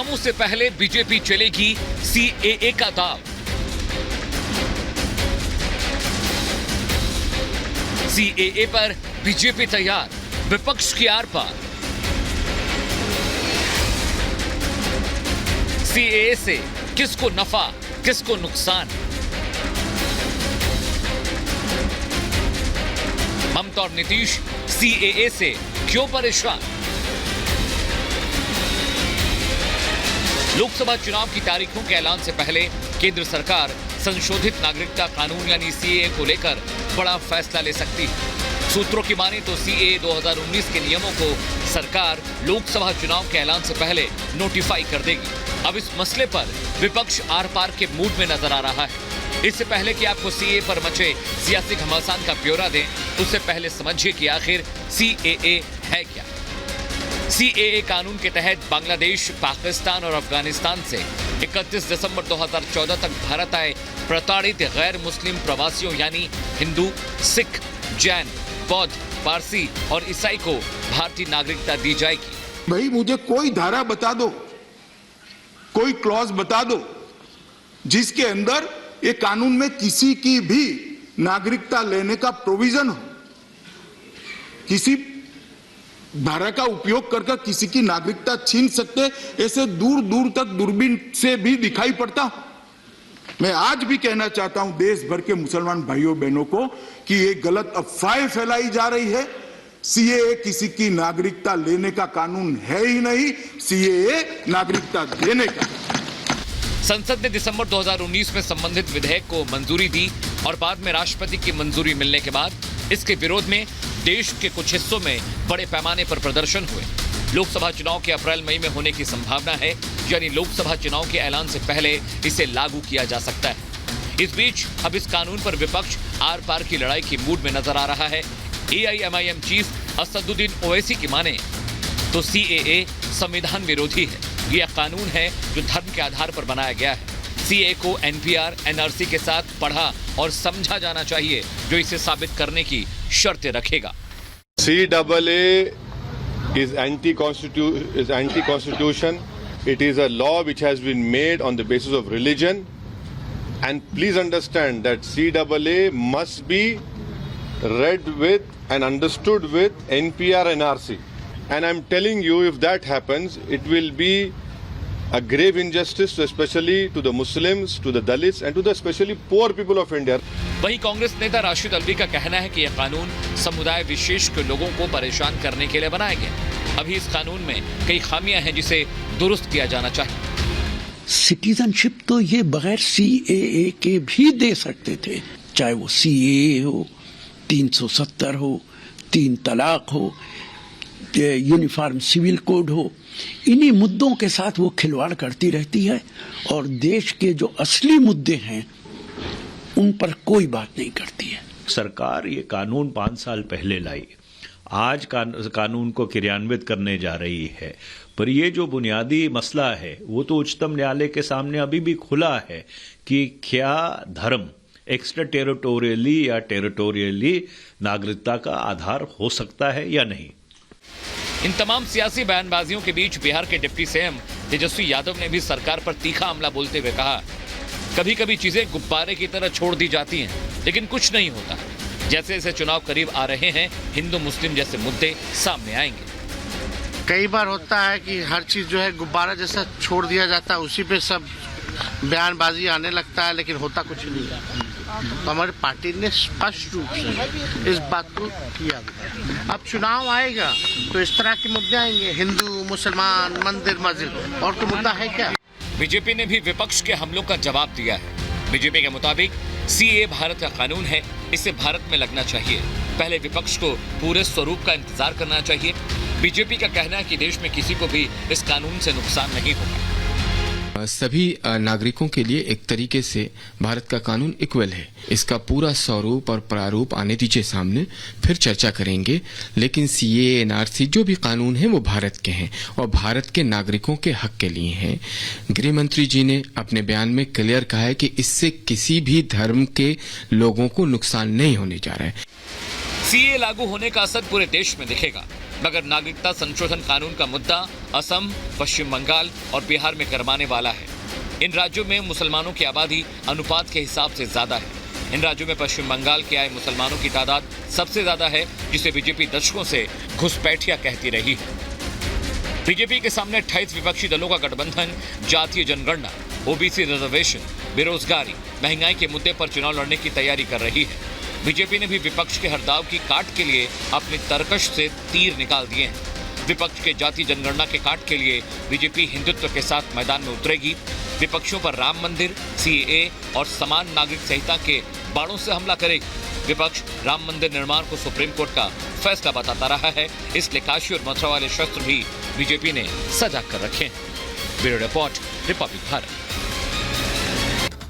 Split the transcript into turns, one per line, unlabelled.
चुनावों से पहले बीजेपी चलेगी सीएए का दाव। सीएए पर बीजेपी तैयार, विपक्ष की आर पार। सीएए से किसको नफा, किसको नुकसान? ममता और नीतीश सीएए से क्यों परेशान? लोकसभा चुनाव की तारीखों के ऐलान से पहले केंद्र सरकार संशोधित नागरिकता कानून यानी सीएए को लेकर बड़ा फैसला ले सकती है। सूत्रों की माने तो सीएए 2019 के नियमों को सरकार लोकसभा चुनाव के ऐलान से पहले नोटिफाई कर देगी। अब इस मसले पर विपक्ष आर पार के मूड में नजर आ रहा है। इससे पहले कि आपको सीएए पर मचे सियासी घमासान का ब्यौरा दें, उससे पहले समझिए कि आखिर सीएए है क्या। सीएए कानून के तहत बांग्लादेश, पाकिस्तान और अफगानिस्तान से 31 दिसंबर 2014 तक भारत आए प्रताड़ित गैर मुस्लिम प्रवासियों यानी हिंदू, सिख, जैन, बौद्ध, पारसी और ईसाई को भारतीय नागरिकता दी जाएगी।
भाई मुझे कोई धारा बता दो, कोई क्लॉज बता दो जिसके अंदर ये कानून में किसी की भी नागरिकता लेने का प्रोविजन हो। किसी धारा का उपयोग कर किसी की नागरिकता छीन सकते, ऐसे दूर दूर तक दूरबीन से भी दिखाई पड़ता। मैं आज भी कहना चाहता हूं देश भर के मुसलमान भाइयों बहनों को कि ये गलत अफवाहें फैलाई जा रही है। सीएए किसी की नागरिकता लेने का कानून है ही नहीं, सीएए नागरिकता देने का।
संसद ने दिसंबर 2019 में संबंधित विधेयक को मंजूरी दी और बाद में राष्ट्रपति की मंजूरी मिलने के बाद इसके विरोध में देश के कुछ हिस्सों में बड़े पैमाने पर प्रदर्शन हुए। लोकसभा चुनाव के अप्रैल-मई में होने की संभावना है, यानी लोकसभा चुनाव के ऐलान से पहले इसे लागू किया जा सकता है। इस बीच अब इस कानून पर विपक्ष आर पार की लड़ाई की मूड में नजर आ रहा है। एआईएमआईएम चीफ असदुद्दीन ओवैसी की माने तो सीएए संविधान विरोधी है। यह कानून है जो धर्म के आधार पर बनाया गया है। सीएए को एनपीआर, एनआरसी के साथ पढ़ा और समझा जाना चाहिए, जो इसे साबित करने की शर्तें रखेगा।
CAA is anti-constitution. It is a law which has been made on the basis of religion. And please understand that CAA must be read with and understood with NPR, NRC. And I'm telling you, if that happens, it will be a grave injustice, especially to the Muslims, to the Dalits, and to the especially poor people of India.
वहीं कांग्रेस नेता राशिद अल्वी का कहना है कि यह कानून समुदाय विशेष के लोगों को परेशान करने के लिए बनाया गया। अभी इस कानून में कई खामियां हैं जिसे दुरुस्त किया जाना चाहिए।
सिटीजनशिप तो ये बगैर सीएए के भी दे सकते थे, चाहे वो सीएए हो, 370 हो, 3 तलाक हो, यूनिफॉर्म सिविल कोड हो। इन्हीं मुद्दों के साथ वो खिलवाड़ करती रहती है और देश के जो असली मुद्दे हैं उन पर कोई बात नहीं करती है।
सरकार ये कानून 5 साल पहले लाई, आज कानून को क्रियान्वित करने जा रही है, पर ये जो बुनियादी मसला है वो तो उच्चतम न्यायालय के सामने अभी भी खुला है कि क्या धर्म एक्स्ट्रा टेरिटोरियली या टेरिटोरियली नागरिकता का आधार हो सकता है या नहीं।
इन तमाम सियासी बयानबाजियों के बीच बिहार के डिप्टी सीएम तेजस्वी यादव ने भी सरकार पर तीखा हमला बोलते हुए कहा, कभी कभी चीजें गुब्बारे की तरह छोड़ दी जाती हैं, लेकिन कुछ नहीं होता। जैसे जैसे चुनाव करीब आ रहे हैं, हिंदू मुस्लिम जैसे मुद्दे सामने आएंगे।
कई बार होता है कि हर चीज जो है गुब्बारा जैसा छोड़ दिया जाता है, उसी पे सब बयानबाजी आने लगता है, लेकिन होता कुछ नहीं है। तो हमारी पार्टी ने स्पष्ट रूप से इस बात को किया। अब चुनाव आएगा तो इस तरह के मुद्दे आएंगे, हिंदू, मुसलमान, मंदिर, मस्जिद, और कोई मुद्दा है क्या?
बीजेपी ने भी विपक्ष के हमलों का जवाब दिया है। बीजेपी के मुताबिक सीएए भारत का कानून है, इसे भारत में लगना चाहिए। पहले विपक्ष को पूरे स्वरूप का इंतजार करना चाहिए। बीजेपी का कहना है कि देश में किसी को भी इस कानून से नुकसान नहीं होगा।
सभी नागरिकों के लिए एक तरीके से भारत का कानून इक्वल है। इसका पूरा स्वरूप और प्रारूप आने दीजिए सामने, फिर चर्चा करेंगे। लेकिन सीएए, एनआरसी जो भी कानून है वो भारत के हैं और भारत के नागरिकों के हक के लिए हैं। गृह मंत्री जी ने अपने बयान में क्लियर कहा है कि इससे किसी भी धर्म के लोगों को नुकसान नहीं होने जा रहा है।
सीए लागू होने का असर पूरे देश में दिखेगा, मगर नागरिकता संशोधन कानून का मुद्दा असम, पश्चिम बंगाल और बिहार में गरमाने वाला है। इन राज्यों में मुसलमानों की आबादी अनुपात के हिसाब से ज्यादा है। इन राज्यों में पश्चिम बंगाल के आए मुसलमानों की तादाद सबसे ज्यादा है, जिसे बीजेपी दशकों से घुसपैठिया कहती रही है। बीजेपी के सामने 28 विपक्षी दलों का गठबंधन जातीय जनगणना, ओबीसी रिजर्वेशन, बेरोजगारी, महंगाई के मुद्दे पर चुनाव लड़ने की तैयारी कर रही है। बीजेपी ने भी विपक्ष के हर दाव की काट के लिए अपनी तरकश से तीर निकाल दिए हैं। विपक्ष के जाति जनगणना के काट के लिए बीजेपी हिंदुत्व के साथ मैदान में उतरेगी। विपक्षियों पर राम मंदिर, सीएए और समान नागरिक संहिता के बाणों से हमला करेगी। विपक्ष राम मंदिर निर्माण को सुप्रीम कोर्ट का फैसला बताता रहा है, इसलिए काशी और मथुरा वाले शस्त्र भी बीजेपी ने सजा कर रखे हैं। Bureau report, Republic Bharat.